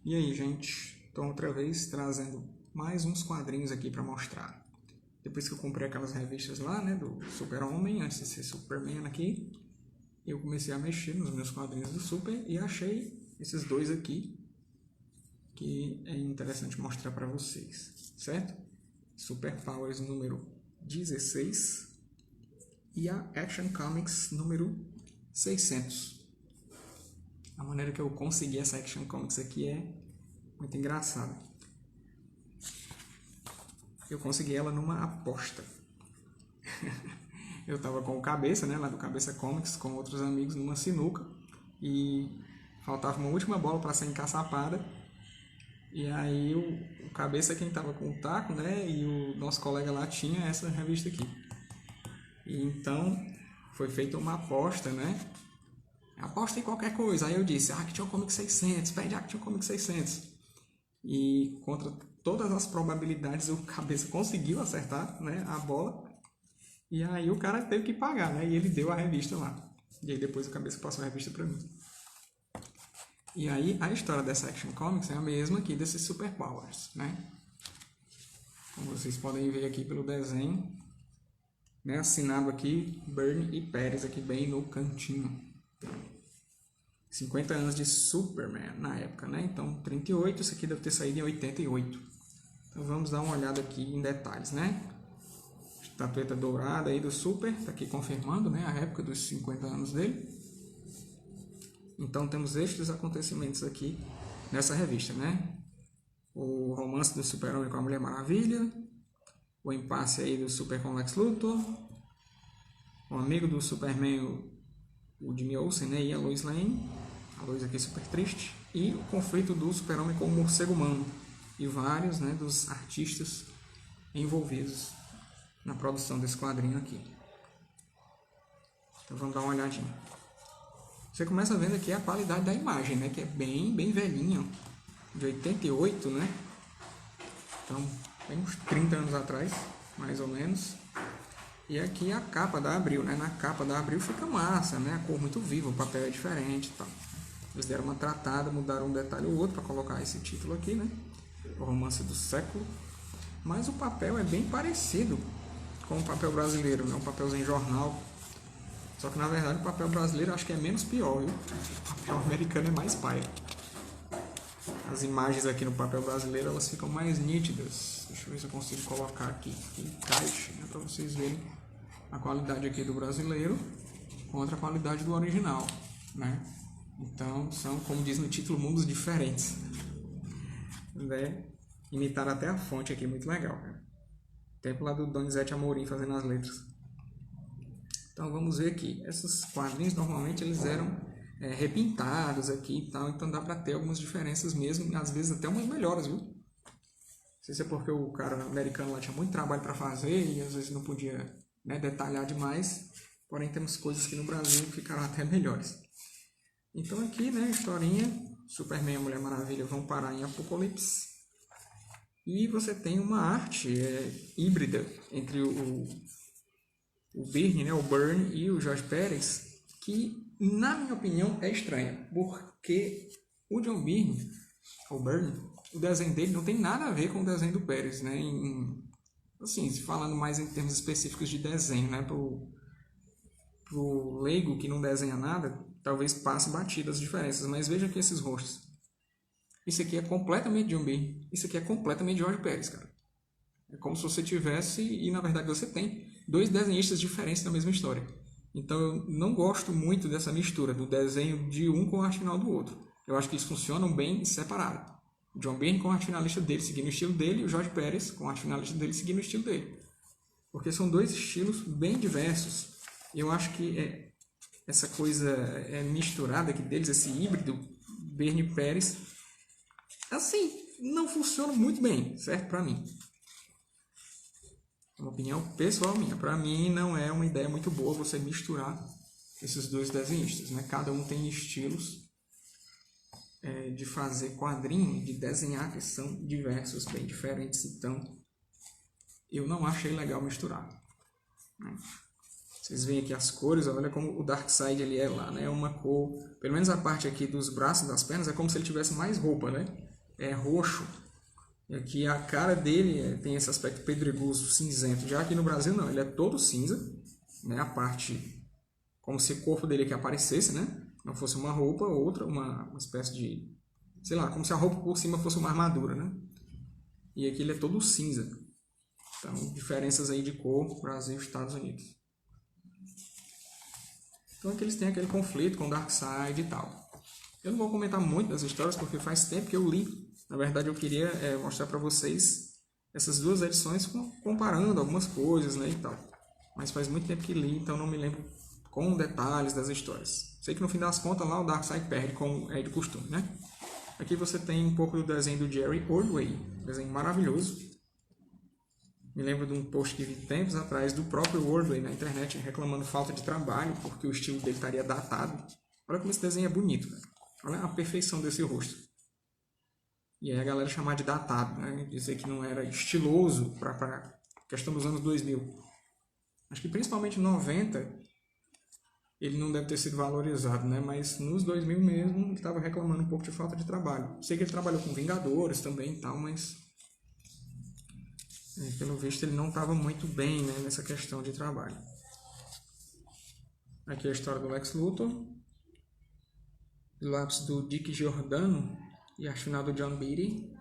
E aí, gente, estou outra vez trazendo mais uns quadrinhos aqui para mostrar. Depois que eu comprei aquelas revistas lá, né, do Super-Homem, antes de ser Superman aqui, eu comecei a mexer nos meus quadrinhos do Super e achei esses dois aqui, que é interessante mostrar para vocês, certo? Super Powers número 16 e a Action Comics número 600. A maneira que eu consegui essa Action Comics aqui é muito engraçada. Eu consegui ela numa aposta. Eu tava com o Cabeça, né, lá do Cabeça Comics, com outros amigos numa sinuca e faltava uma última bola para ser encaçapada. E aí o Cabeça é quem tava com o taco, né, e o nosso colega lá tinha essa revista aqui. E então foi feita uma aposta, né? Aposta em qualquer coisa. Aí eu disse, Action Comics 600, pede Action Comics 600. E contra todas as probabilidades o Cabeça conseguiu acertar, né, a bola. E aí o cara teve que pagar, né? E ele deu a revista lá. E aí depois o Cabeça passou a revista pra mim. E aí a história dessa Action Comics é a mesma aqui desses Super Powers, né? Como vocês podem ver aqui pelo desenho, né, assinado aqui Byrne e Pérez aqui bem no cantinho. 50 anos de Superman na época, né? Então 38, isso aqui deve ter saído em 88. Então vamos dar uma olhada aqui em detalhes, né? Estatueta dourada aí do Super, tá aqui confirmando, né, a época dos 50 anos dele. Então temos estes acontecimentos aqui nessa revista, né? O romance do Super-Homem com a Mulher Maravilha, o impasse aí do Super com Lex Luthor, o amigo do Superman, o Jimmy Olsen, né, e a Lois Lane, a Lois aqui super triste, e o conflito do Super-Homem com o Morcego Humano, e vários, né, dos artistas envolvidos na produção desse quadrinho aqui. Então vamos dar uma olhadinha. Você começa vendo aqui a qualidade da imagem, né, que é bem velhinha, de 88, né? Então, tem uns 30 anos atrás, mais ou menos. E aqui a capa da Abril, né? Na capa da Abril fica massa, né? A cor muito viva, o papel é diferente e tal. Eles deram uma tratada, mudaram um detalhe ou outro para colocar esse título aqui, né? O romance do século. Mas o papel é bem parecido com o papel brasileiro, né? Um papelzinho jornal. Só que na verdade o papel brasileiro acho que é menos pior, viu? O papel americano é mais paia. As imagens aqui no papel brasileiro elas ficam mais nítidas. Deixa eu ver se eu consigo colocar aqui em caixa, né, para vocês verem a qualidade aqui do brasileiro contra a qualidade do original, né? Então são, como diz no título, mundos diferentes, né? Imitaram até a fonte aqui, muito legal, cara. Tempo lá do Donizete Amorim fazendo as letras. Então vamos ver aqui. Esses quadrinhos normalmente eles eram repintados aqui e tal, então dá pra ter algumas diferenças mesmo, e às vezes até umas melhoras, viu? Não sei se é porque o cara americano lá tinha muito trabalho para fazer e às vezes não podia, né, detalhar demais, porém temos coisas que no Brasil ficaram até melhores. Então aqui, né, historinha, Superman e a Mulher Maravilha vão parar em Apocalipse e você tem uma arte híbrida entre o Byrne, né, o Byrne e o Jorge Pérez, que na minha opinião é estranha, porque o John Byrne, o Byrne, o desenho dele não tem nada a ver com o desenho do Pérez, né? Assim, falando mais em termos específicos de desenho, né? Pro leigo que não desenha nada, talvez passe batido as diferenças, mas veja aqui esses rostos. Isso aqui é completamente John Byrne, isso aqui é completamente Jorge Pérez, cara. É como se você tivesse, e na verdade você tem, dois desenhistas diferentes da mesma história. Então eu não gosto muito dessa mistura do desenho de um com a arte final do outro. Eu acho que eles funcionam bem separado. O John Byrne com a arte finalista dele seguindo o estilo dele e o Jorge Pérez com a arte finalista dele seguindo o estilo dele. Porque são dois estilos bem diversos. E eu acho que essa coisa misturada aqui deles, esse híbrido Byrne e Pérez, assim, não funciona muito bem, certo? Pra mim. Uma opinião pessoal minha. Para mim não é uma ideia muito boa você misturar esses dois desenhistas, né? Cada um tem estilos de fazer quadrinho, de desenhar que são diversos, bem diferentes. Então eu não achei legal misturar, né? Vocês veem aqui as cores, olha como o Darkseid ele é lá, né? É uma cor, pelo menos a parte aqui dos braços, das pernas, é como se ele tivesse mais roupa, né? é roxo. E aqui a cara dele tem esse aspecto pedregoso, cinzento. Já aqui no Brasil não, ele é todo cinza, né? A parte, como se o corpo dele aqui aparecesse, né? Não fosse uma roupa, outra, uma espécie de, sei lá, como se a roupa por cima fosse uma armadura, né? E aqui ele é todo cinza. Então, diferenças aí de cor, Brasil e Estados Unidos. Então aqui eles têm aquele conflito com o Darkseid e tal. Eu não vou comentar muito das histórias porque faz tempo que eu li. Na verdade eu queria mostrar para vocês essas duas edições comparando algumas coisas, né, e tal. Mas faz muito tempo que li, então não me lembro com detalhes das histórias. Sei que no fim das contas lá o Darkseid perde, como é de costume, né? Aqui você tem um pouco do desenho do Jerry Ordway, desenho maravilhoso. Me lembro de um post que vi tempos atrás do próprio Ordway na internet reclamando falta de trabalho porque o estilo dele estaria datado. Olha como esse desenho é bonito, né? Olha a perfeição desse rosto. E aí a galera chamar de datado, né? Dizer que não era estiloso para questão dos anos 2000. Acho que principalmente em 90 ele não deve ter sido valorizado, né? Mas nos 2000 mesmo ele estava reclamando um pouco de falta de trabalho. Sei que ele trabalhou com Vingadores também e tal, mas pelo visto ele não estava muito bem, né, nessa questão de trabalho. Aqui é a história do Lex Luthor, o lápis do Dick Giordano e a final do John Beatty.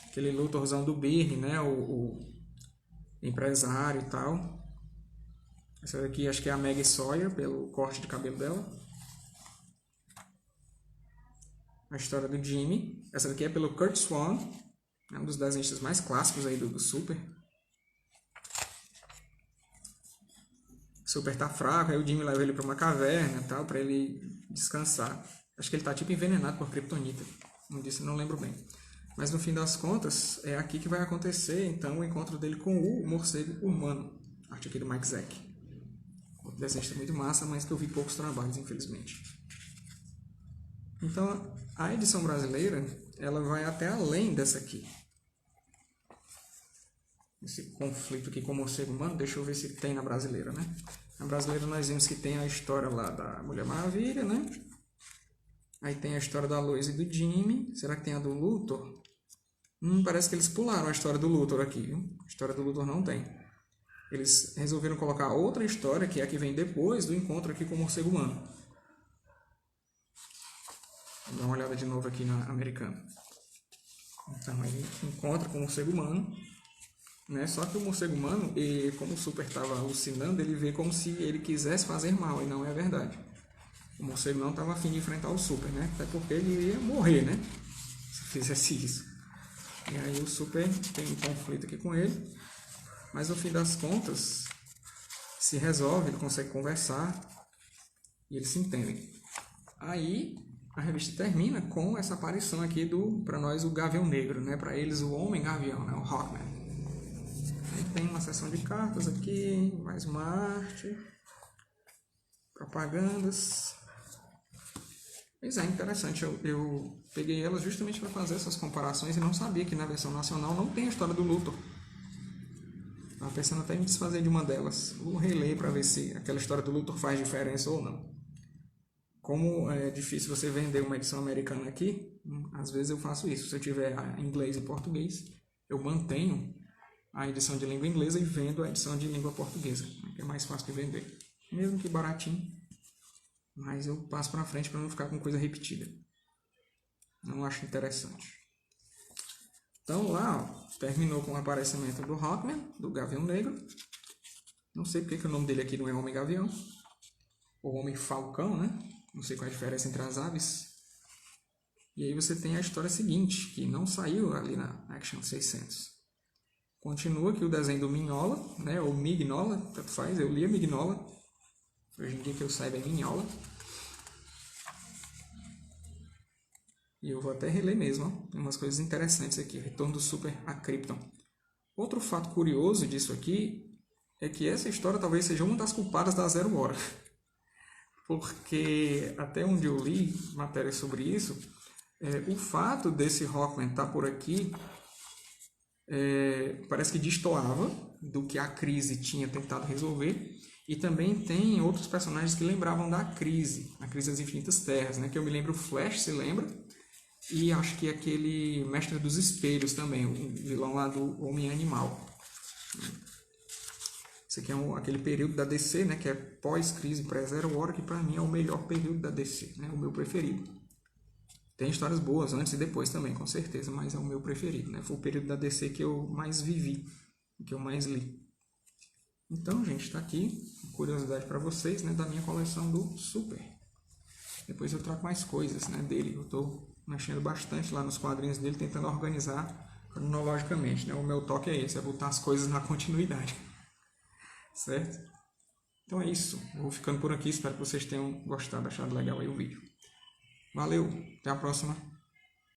Aquele Luthorzão do Birne, né, o empresário e tal. Essa daqui acho que é a Maggie Sawyer, pelo corte de cabelo dela. A história do Jimmy. Essa daqui é pelo Curt Swan, é um dos desenhistas mais clássicos aí do Super. O Super tá fraco, aí o Jimmy leva ele para uma caverna, tal, para ele descansar. Acho que ele tá tipo envenenado por kryptonita. Não disse, não lembro bem. Mas no fim das contas, é aqui que vai acontecer então o encontro dele com o morcego humano. Arte aqui do Mike Zeck. Outro desenhista muito massa, mas que eu vi poucos trabalhos, infelizmente. Então, a edição brasileira, ela vai até além dessa aqui. Esse conflito aqui com o morcego humano, deixa eu ver se tem na brasileira, né? Na brasileira nós vemos que tem a história lá da Mulher Maravilha, né? Aí tem a história da Lois e do Jimmy. Será que tem a do Luthor? Parece que eles pularam a história do Luthor aqui, viu? A história do Luthor não tem. Eles resolveram colocar outra história, que é a que vem depois do encontro aqui com o morcego humano. Vou dar uma olhada de novo aqui na americana. Então, ele encontra com o morcego humano, né? Só que o morcego humano, como o Super estava alucinando, ele vê como se ele quisesse fazer mal, e não é verdade. O morcego não estava afim de enfrentar o Super, né? Até porque ele ia morrer, né? Se fizesse isso. E aí o Super tem um conflito aqui com ele, mas no fim das contas se resolve, ele consegue conversar e eles se entendem. Aí a revista termina com essa aparição aqui para nós, o Gavião Negro, né? Para eles, o Homem-Gavião, né? O Hawkman. Aí tem uma seção de cartas aqui, mais uma arte, propagandas. Pois é, interessante. Eu peguei elas justamente para fazer essas comparações e não sabia que na versão nacional não tem a história do Luthor. Estava pensando até em desfazer de uma delas. Vou reler para ver se aquela história do Luthor faz diferença ou não. Como é difícil você vender uma edição americana aqui, às vezes eu faço isso. Se eu tiver inglês e português, eu mantenho a edição de língua inglesa e vendo a edição de língua portuguesa, que é mais fácil de vender. Mesmo que baratinho, mas eu passo para frente para não ficar com coisa repetida. Não acho interessante. Então lá, ó, terminou com o aparecimento do Hawkman, do Gavião Negro. Não sei porque que o nome dele aqui não é Homem-Gavião, ou Homem-Falcão, né? Não sei qual é a diferença entre as aves. E aí você tem a história seguinte, que não saiu ali na Action 600. Continua aqui o desenho do Mignola, né? Ou Mignola, tanto faz, eu li a Mignola. Hoje em dia que eu saiba é Mignola. E eu vou até reler mesmo, ó. Tem umas coisas interessantes aqui. Retorno do Super a Krypton. Outro fato curioso disso aqui é que essa história talvez seja uma das culpadas da Zero Hora. Porque até onde eu li matérias sobre isso, o fato desse Hawkman estar por aqui parece que destoava do que a Crise tinha tentado resolver. E também tem outros personagens que lembravam da Crise, a Crise das Infinitas Terras, né? Que eu me lembro, o Flash, se lembra? E acho que aquele Mestre dos Espelhos também, o vilão lá do Homem-Animal. Esse aqui é aquele período da DC, né, que é pós-crise pré-Zero Hora, que para mim é o melhor período da DC, né, o meu preferido. Tem histórias boas antes e depois também, com certeza, mas é o meu preferido, né? Foi o período da DC que eu mais vivi, que eu mais li. Então, gente, está aqui curiosidade para vocês, né, da minha coleção do Super. Depois eu trago mais coisas, né, dele. Eu estou mexendo bastante lá nos quadrinhos dele, tentando organizar cronologicamente, né? O meu toque é esse, é botar as coisas na continuidade. Certo? Então é isso. Eu vou ficando por aqui. Espero que vocês tenham gostado, achado legal aí o vídeo. Valeu, até a próxima.